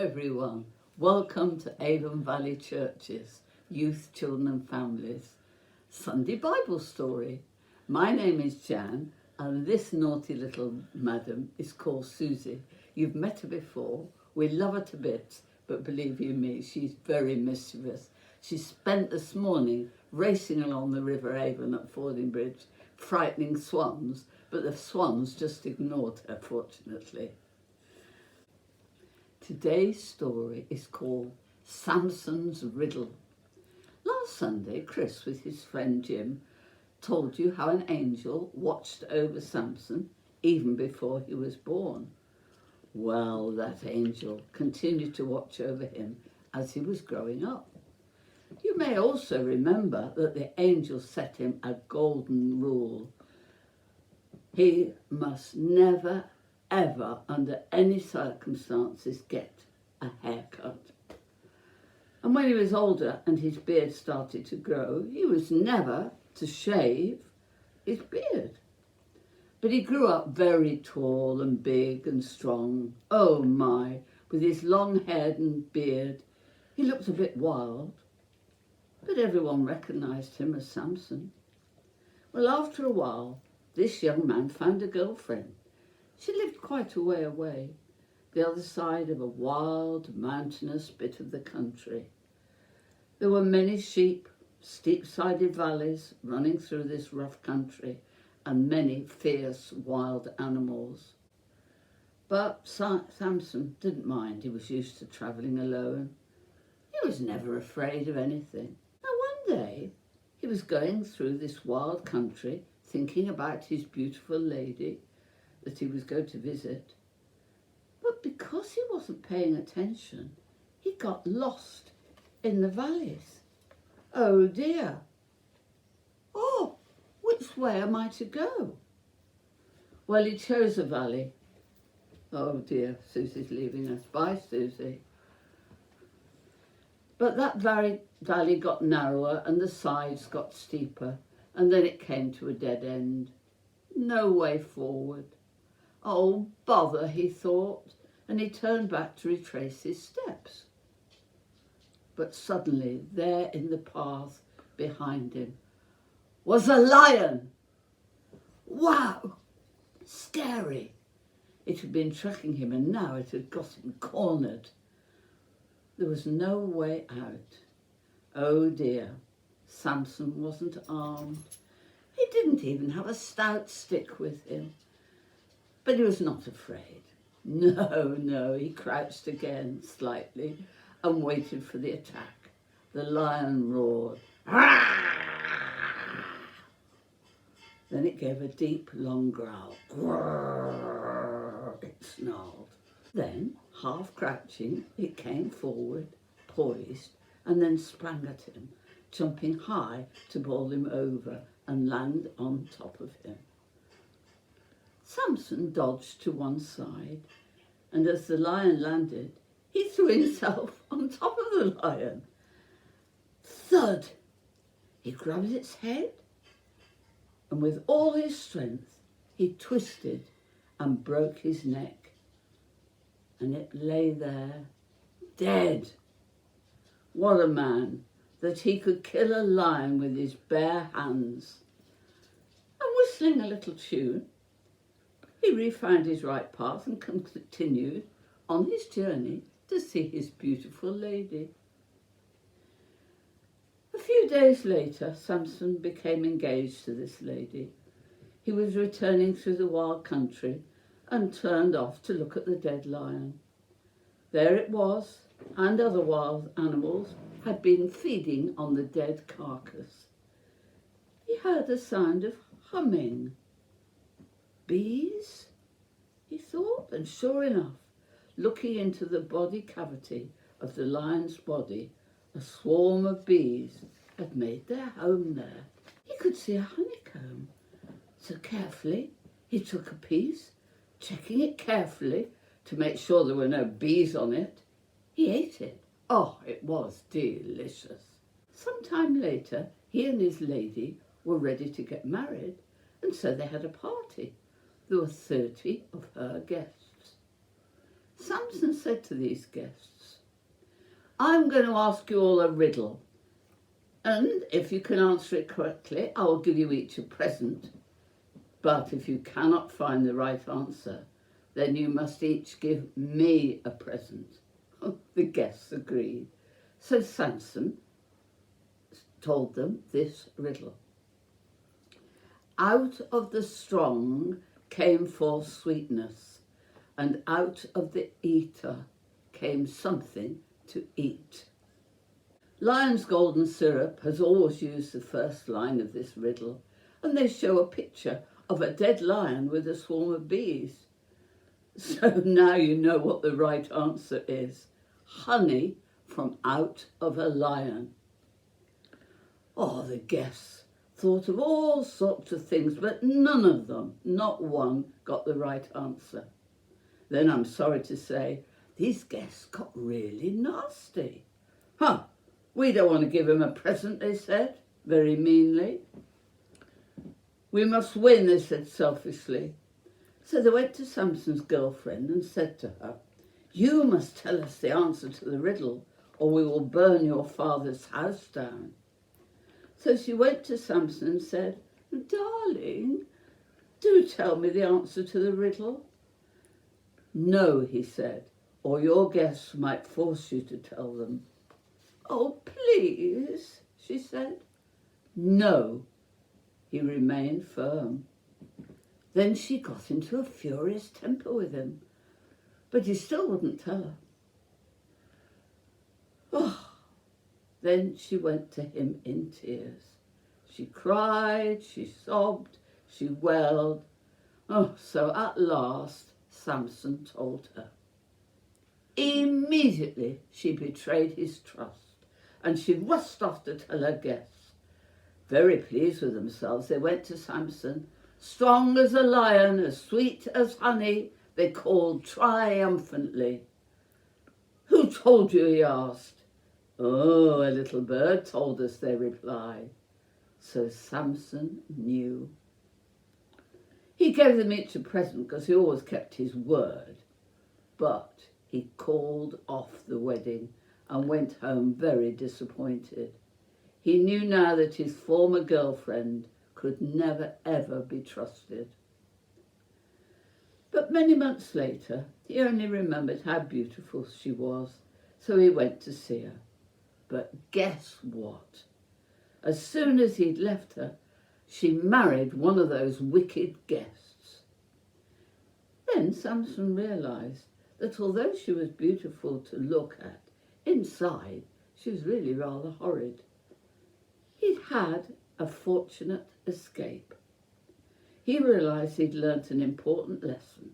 everyone. Welcome to Avon Valley Church's Youth, Children and Families Sunday Bible Story. My name is Jan and this naughty little madam is called Susie. You've met her before. We love her to bits, but believe you me, she's very mischievous. She spent this morning racing along the River Avon at Fording Bridge, frightening swans, but the swans just ignored her, fortunately. Today's story is called Samson's Riddle. Last Sunday, Chris, with his friend Jim, told you how an angel watched over Samson even before he was born. Well, that angel continued to watch over him as he was growing up. You may also remember that the angel set him a golden rule. He must never ever, under any circumstances, get a haircut. And when he was older and his beard started to grow, he was never to shave his beard. But he grew up very tall and big and strong. Oh my, with his long hair and beard, he looked a bit wild. But everyone recognised him as Samson. Well, after a while, this young man found a girlfriend. She lived quite a way away, the other side of a wild, mountainous bit of the country. There were many sheep, steep-sided valleys running through this rough country, and many fierce wild animals. But Samson didn't mind. He was used to travelling alone. He was never afraid of anything. Now one day, he was going through this wild country, thinking about his beautiful lady that he was going to visit. But because he wasn't paying attention, he got lost in the valleys. Oh dear. Oh, which way am I to go? Well, he chose a valley. Oh dear, Susie's leaving us. Bye, Susie. But that valley got narrower and the sides got steeper, and then it came to a dead end. No way forward. Oh, bother, he thought, and he turned back to retrace his steps. But suddenly, there in the path behind him was a lion. Wow, scary. It had been tracking him and now it had got him cornered. There was no way out. Oh dear, Samson wasn't armed. He didn't even have a stout stick with him. But he was not afraid. No, he crouched again slightly and waited for the attack. The lion roared. Then it gave a deep, long growl. It snarled. Then, half crouching, it came forward, poised, and then sprang at him, jumping high to bowl him over and land on top of him. Samson dodged to one side, and as the lion landed, he threw himself on top of the lion. Thud! He grabbed its head, and with all his strength, he twisted and broke his neck, and it lay there, dead. What a man, that he could kill a lion with his bare hands. And whistling a little tune, he refound his right path and continued on his journey to see his beautiful lady. A few days later, Samson became engaged to this lady. He was returning through the wild country and turned off to look at the dead lion. There it was, and other wild animals had been feeding on the dead carcass. He heard a sound of humming. Bees? He thought, and sure enough, looking into the body cavity of the lion's body, a swarm of bees had made their home there. He could see a honeycomb. So carefully, he took a piece, checking it carefully to make sure there were no bees on it. He ate it. Oh, it was delicious. Sometime later, he and his lady were ready to get married, and so they had a party. There were 30 of her guests. Samson said to these guests, I'm going to ask you all a riddle, and if you can answer it correctly, I will give you each a present. But if you cannot find the right answer, then you must each give me a present. The guests agreed. So Samson told them this riddle. Out of the strong came forth sweetness, and out of the eater came something to eat. Lion's Golden Syrup has always used the first line of this riddle, and they show a picture of a dead lion with a swarm of bees. So now you know what the right answer is. Honey from out of a lion. Oh, the guests thought of all sorts of things, but none of them, not one, got the right answer. Then I'm sorry to say, these guests got really nasty. We don't want to give him a present, they said, very meanly. We must win, they said selfishly. So they went to Samson's girlfriend and said to her, you must tell us the answer to the riddle, or we will burn your father's house down. So she went to Samson and said, darling, do tell me the answer to the riddle. No, he said, or your guests might force you to tell them. Oh, please, she said. No, he remained firm. Then she got into a furious temper with him, but he still wouldn't tell her. Oh, then she went to him in tears. She cried, she sobbed, she wailed. Oh, so at last Samson told her. Immediately she betrayed his trust, and she rushed off to tell her guests. Very pleased with themselves, they went to Samson. Strong as a lion, as sweet as honey, they called triumphantly. Who told you, he asked. Oh, a little bird told us, they replied. So Samson knew. He gave them each a present because he always kept his word. But he called off the wedding and went home very disappointed. He knew now that his former girlfriend could never, ever be trusted. But many months later, he only remembered how beautiful she was, so he went to see her. But guess what? As soon as he'd left her, she married one of those wicked guests. Then Samson realised that although she was beautiful to look at, inside she was really rather horrid. He'd had a fortunate escape. He realised he'd learnt an important lesson.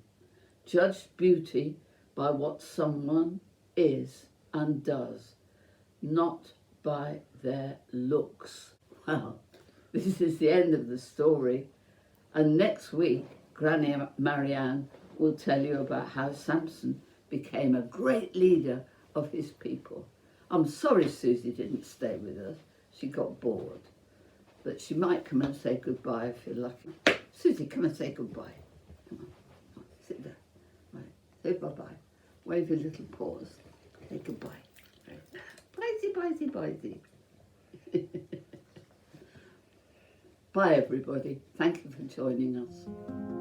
Judge beauty by what someone is and does, not by their looks. Well, this is the end of the story, and next week Granny Marianne will tell you about how Samson became a great leader of his people. I'm sorry Susie didn't stay with us. She got bored. But she might come and say goodbye if you're lucky. Susie, come and say goodbye. Come on, sit there. Right. Say bye-bye. Wave your little paws. Say goodbye. Right. Bye-zy. Bye, everybody. Thank you for joining us.